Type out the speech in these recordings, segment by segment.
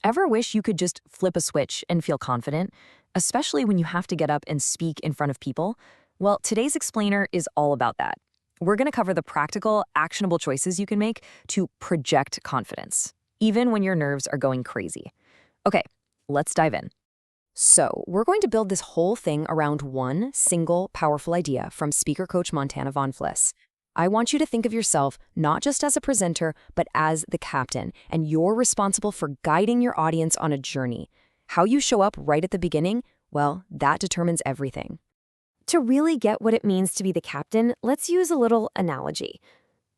Ever wish you could just flip a switch and feel confident, especially when you have to get up and speak in front of people? Well, today's explainer is all about that. We're going to cover the practical, actionable choices you can make to project confidence, even when your nerves are going crazy. Okay, let's dive in. So, we're going to build this whole thing around one single powerful idea from speaker coach Montana von Fliss. I want you to think of yourself not just as a presenter, but as the captain, and you're responsible for guiding your audience on a journey. How you show up right at the beginning, well, that determines everything. To really get what it means to be the captain, let's use a little analogy.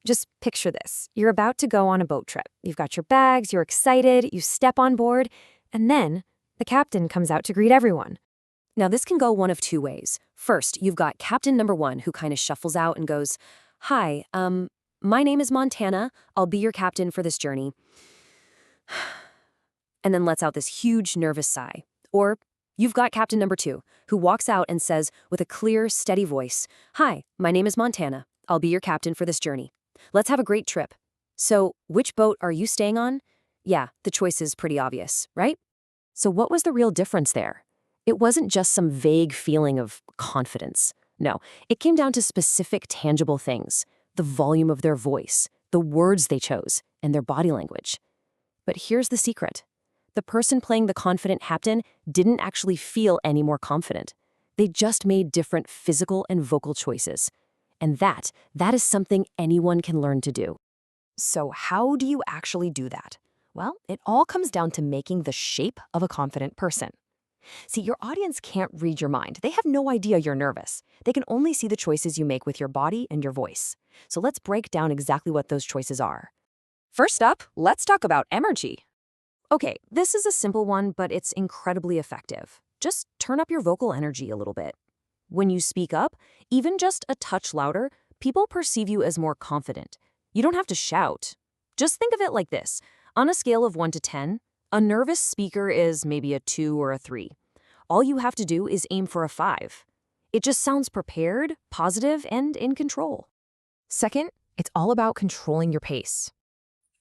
Just picture this. You're about to go on a boat trip. You've got your bags, you're excited, you step on board, and then the captain comes out to greet everyone. Now, this can go one of two ways. First, you've got captain number one who kind of shuffles out and goes, "Hi, my name is Montana. I'll be your captain for this journey." And then lets out this huge nervous sigh. Or you've got captain number two, who walks out and says with a clear, steady voice, "Hi, my name is Montana. I'll be your captain for this journey. Let's have a great trip. So, which boat are you staying on?" Yeah, the choice is pretty obvious, right? So what was the real difference there? It wasn't just some vague feeling of confidence. No, it came down to specific, tangible things: the volume of their voice, the words they chose, and their body language. But here's the secret. The person playing the confident captain didn't actually feel any more confident. They just made different physical and vocal choices. And that is something anyone can learn to do. So how do you actually do that? Well, it all comes down to making the shape of a confident person. See, your audience can't read your mind. They have no idea you're nervous. They can only see the choices you make with your body and your voice. So let's break down exactly what those choices are. First up, let's talk about energy. Okay, this is a simple one, but it's incredibly effective. Just turn up your vocal energy a little bit. When you speak up, even just a touch louder, people perceive you as more confident. You don't have to shout. Just think of it like this. On a scale of 1 to 10, a nervous speaker is maybe a 2 or a 3. All you have to do is aim for a 5. It just sounds prepared, positive, and in control. Second, it's all about controlling your pace.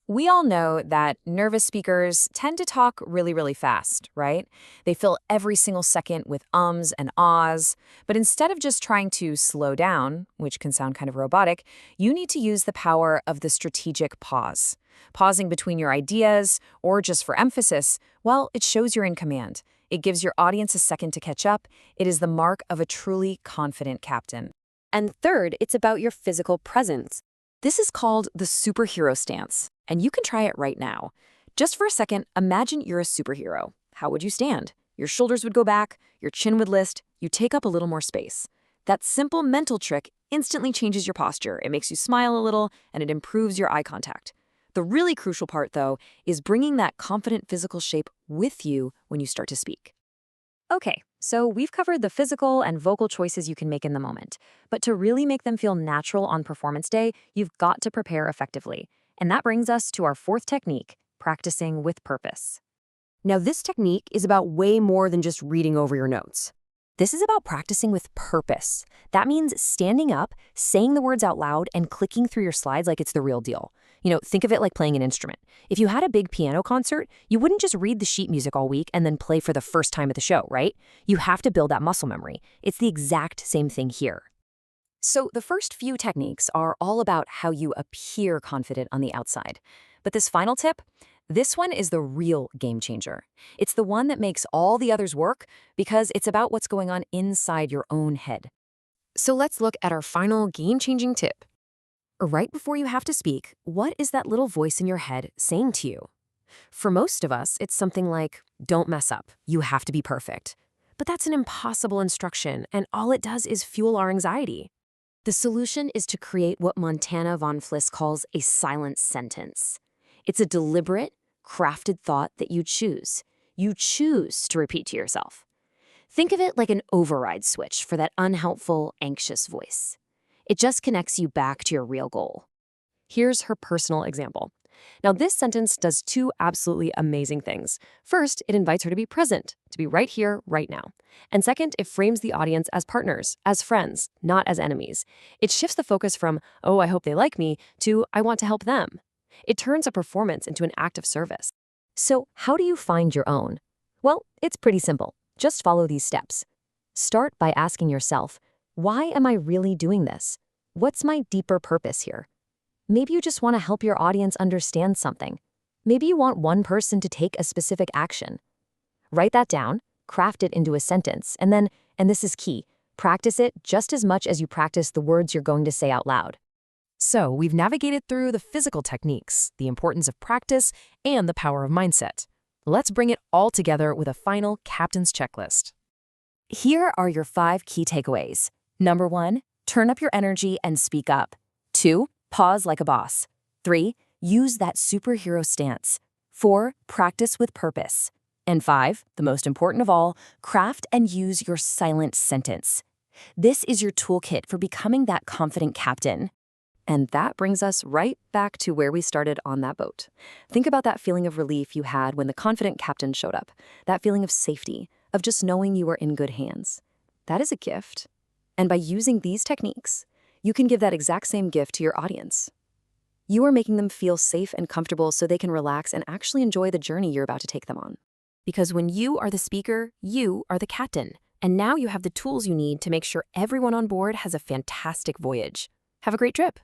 We all know that nervous speakers tend to talk really, really fast, right? They fill every single second with ums and ahs. But instead of just trying to slow down, which can sound kind of robotic, you need to use the power of the strategic pause. Pausing between your ideas, or just for emphasis, well, it shows you're in command. It gives your audience a second to catch up. It is the mark of a truly confident captain. And third, it's about your physical presence. This is called the superhero stance, and you can try it right now. Just for a second, imagine you're a superhero. How would you stand? Your shoulders would go back, your chin would lift, you take up a little more space. That simple mental trick instantly changes your posture. It makes you smile a little, and it improves your eye contact. The really crucial part, though, is bringing that confident physical shape with you when you start to speak. Okay, so we've covered the physical and vocal choices you can make in the moment. But to really make them feel natural on performance day, you've got to prepare effectively. And that brings us to our fourth technique, practicing with purpose. Now, this technique is about way more than just reading over your notes. This is about practicing with purpose. That means standing up, saying the words out loud, and clicking through your slides like it's the real deal. Think of it like playing an instrument. If you had a big piano concert, you wouldn't just read the sheet music all week and then play for the first time at the show, right? You have to build that muscle memory. It's the exact same thing here. So the first few techniques are all about how you appear confident on the outside. But this final tip, this one is the real game changer. It's the one that makes all the others work because it's about what's going on inside your own head. So let's look at our final game-changing tip. Right before you have to speak, what is that little voice in your head saying to you? For most of us, it's something like, "Don't mess up. You have to be perfect." But that's an impossible instruction, and all it does is fuel our anxiety. The solution is to create what Montana von Fliss calls a silent sentence. It's a deliberate, crafted thought that you choose. You choose to repeat to yourself. Think of it like an override switch for that unhelpful, anxious voice. It just connects you back to your real goal. Here's her personal example. Now, this sentence does two absolutely amazing things. First, it invites her to be present, to be right here, right now. And second, it frames the audience as partners, as friends, not as enemies. It shifts the focus from, "Oh, I hope they like me," to "I want to help them." It turns a performance into an act of service. So, how do you find your own? Well, it's pretty simple. Just follow these steps. Start by asking yourself, why am I really doing this? What's my deeper purpose here? Maybe you just want to help your audience understand something. Maybe you want one person to take a specific action. Write that down, craft it into a sentence, and then, and this is key, practice it just as much as you practice the words you're going to say out loud. So, we've navigated through the physical techniques, the importance of practice, and the power of mindset. Let's bring it all together with a final captain's checklist. Here are your 5 key takeaways. Number 1, turn up your energy and speak up. 2, pause like a boss. 3, use that superhero stance. 4, practice with purpose. And 5, the most important of all, craft and use your silent sentence. This is your toolkit for becoming that confident captain. And that brings us right back to where we started on that boat. Think about that feeling of relief you had when the confident captain showed up. That feeling of safety, of just knowing you are in good hands. That is a gift. And by using these techniques, you can give that exact same gift to your audience. You are making them feel safe and comfortable so they can relax and actually enjoy the journey you're about to take them on. Because when you are the speaker, you are the captain. And now you have the tools you need to make sure everyone on board has a fantastic voyage. Have a great trip.